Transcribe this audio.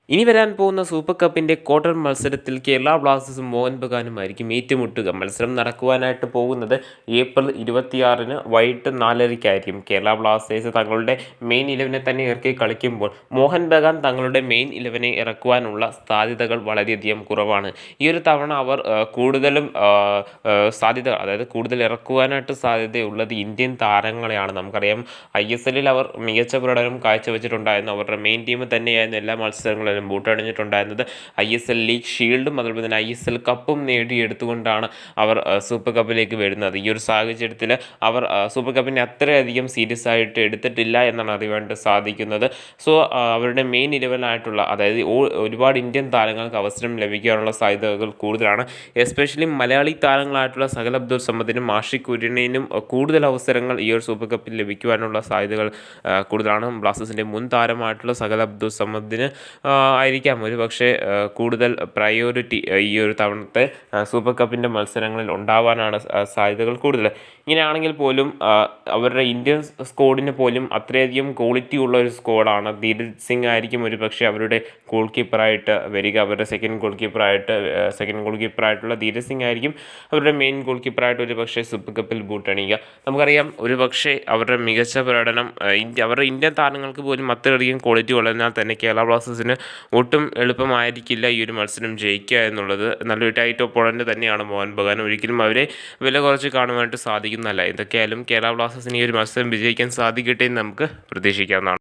ഇനി വരാൻ പോകുന്ന സൂപ്പർ കപ്പിൻ്റെ ക്വാർട്ടർ മത്സരത്തിൽ കേരള ബ്ലാസ്റ്റേഴ്സും മോഹൻ ബഗാനുമായിരിക്കും ഏറ്റുമുട്ടുക. മത്സരം നടക്കുവാനായിട്ട് പോകുന്നത് ഏപ്രിൽ 26-ന് വൈകിട്ട് 4:30-ക്കായിരിക്കും. കേരള ബ്ലാസ്റ്റേഴ്സ് തങ്ങളുടെ മെയിൻ 11 തന്നെ ഇറക്കി കളിക്കുമ്പോൾ മോഹൻ ബഗാൻ തങ്ങളുടെ മെയിൻ 11 ഇറക്കുവാനുള്ള സാധ്യതകൾ വളരെയധികം കുറവാണ്. ഈ ഒരു തവണ അവർ കൂടുതലും സാധ്യത, അതായത് കൂടുതൽ ഇറക്കുവാനായിട്ട് സാധ്യതയുള്ളത് ഇന്ത്യൻ താരങ്ങളെയാണ്. നമുക്കറിയാം, ISL അവർ മികച്ച പ്രകടനം കാഴ്ചവെച്ചിട്ടുണ്ടായിരുന്നു. അവരുടെ മെയിൻ ടീം തന്നെയായിരുന്നു എല്ലാ മത്സരങ്ങളിലും ബൂട്ടണിഞ്ഞിട്ടുണ്ടായിരുന്നത്. ISL ലീഗ് ഷീൽഡും അതുപോലെ തന്നെ ISL കപ്പും നേടിയെടുത്തുകൊണ്ടാണ് അവർ സൂപ്പർ കപ്പിലേക്ക് വരുന്നത്. ഈ ഒരു സാഹചര്യത്തിൽ അവർ സൂപ്പർ കപ്പിനെ അത്രയധികം സീരിയസ് ആയിട്ട് എടുത്തിട്ടില്ല എന്നാണ് അറിയാനായിട്ട് സാധിക്കുന്നത്. സോ അവരുടെ മെയിൻ 11 ആയിട്ടുള്ള, അതായത് ഒരുപാട് ഇന്ത്യൻ താരങ്ങൾക്ക് അവസരം ലഭിക്കാനുള്ള സാധ്യതകൾ കൂടുതലാണ്. എസ്പെഷ്യലി മലയാളി താരങ്ങളായിട്ടുള്ള സഹൽ അബ്ദുൾ സമദിനും ആഷിഖ് കുര്യണിനും കൂടുതൽ അവസരങ്ങൾ ഈ ഒരു സൂപ്പർ കപ്പിൽ ലഭിക്കുവാനുള്ള സാധ്യതകൾ കൂടുതലാണ്. ബ്ലാസ്റ്റേഴ്സിൻ്റെ മുൻ താരമായിട്ടുള്ള സഹൽ അബ്ദുൾ സമദിന് ആയിരിക്കാം ഒരു പക്ഷേ കൂടുതൽ പ്രയോറിറ്റി ഈ ഒരു തവണത്തെ സൂപ്പർ കപ്പിൻ്റെ മത്സരങ്ങളിൽ ഉണ്ടാവാനാണ് സാധ്യതകൾ കൂടുതൽ. ഇങ്ങനെയാണെങ്കിൽ പോലും അവരുടെ ഇന്ത്യൻ സ്ക്വാഡിന് പോലും അത്രയധികം ക്വാളിറ്റി ഉള്ള ഒരു സ്ക്വാഡാണ്. ധീരജ് സിംഗ് ആയിരിക്കും ഒരു പക്ഷേ അവരുടെ ഗോൾ കീപ്പറായിട്ട് വരിക. അവരുടെ സെക്കൻഡ് ഗോൾ കീപ്പറായിട്ടുള്ള ധീരജ് സിംഗ് ആയിരിക്കും അവരുടെ മെയിൻ ഗോൾ കീപ്പറായിട്ട് ഒരു പക്ഷേ സൂപ്പർ കപ്പിൽ ബൂട്ടണിയുക. നമുക്കറിയാം, ഒരു പക്ഷേ അവരുടെ മികച്ച പ്രകടനം അവരുടെ ഇന്ത്യൻ താരങ്ങൾക്ക് പോലും അത്രയധികം ക്വാളിറ്റി ഉള്ളതിനാൽ തന്നെ കേരള ബ്ലാസ്റ്റേഴ്സിന് ഒട്ടും എളുപ്പമായിരിക്കില്ല ഈ ഒരു മത്സരം ജയിക്കുക എന്നുള്ളത്. നല്ലൊരു ടൈറ്റ് ഒപ്പോണൻ്റ് തന്നെയാണ് മോഹൻ ബഗാൻ. ഒരിക്കലും അവരെ വില കുറച്ച് കാണുവാനായിട്ട് സാധിക്കുന്നതല്ല. എന്തൊക്കെയായാലും കേരള ബ്ലാസ്റ്റേഴ്സിന് ഈ ഒരു മത്സരം വിജയിക്കാൻ സാധിക്കട്ടെ എന്ന് നമുക്ക് പ്രതീക്ഷിക്കാവുന്നതാണ്.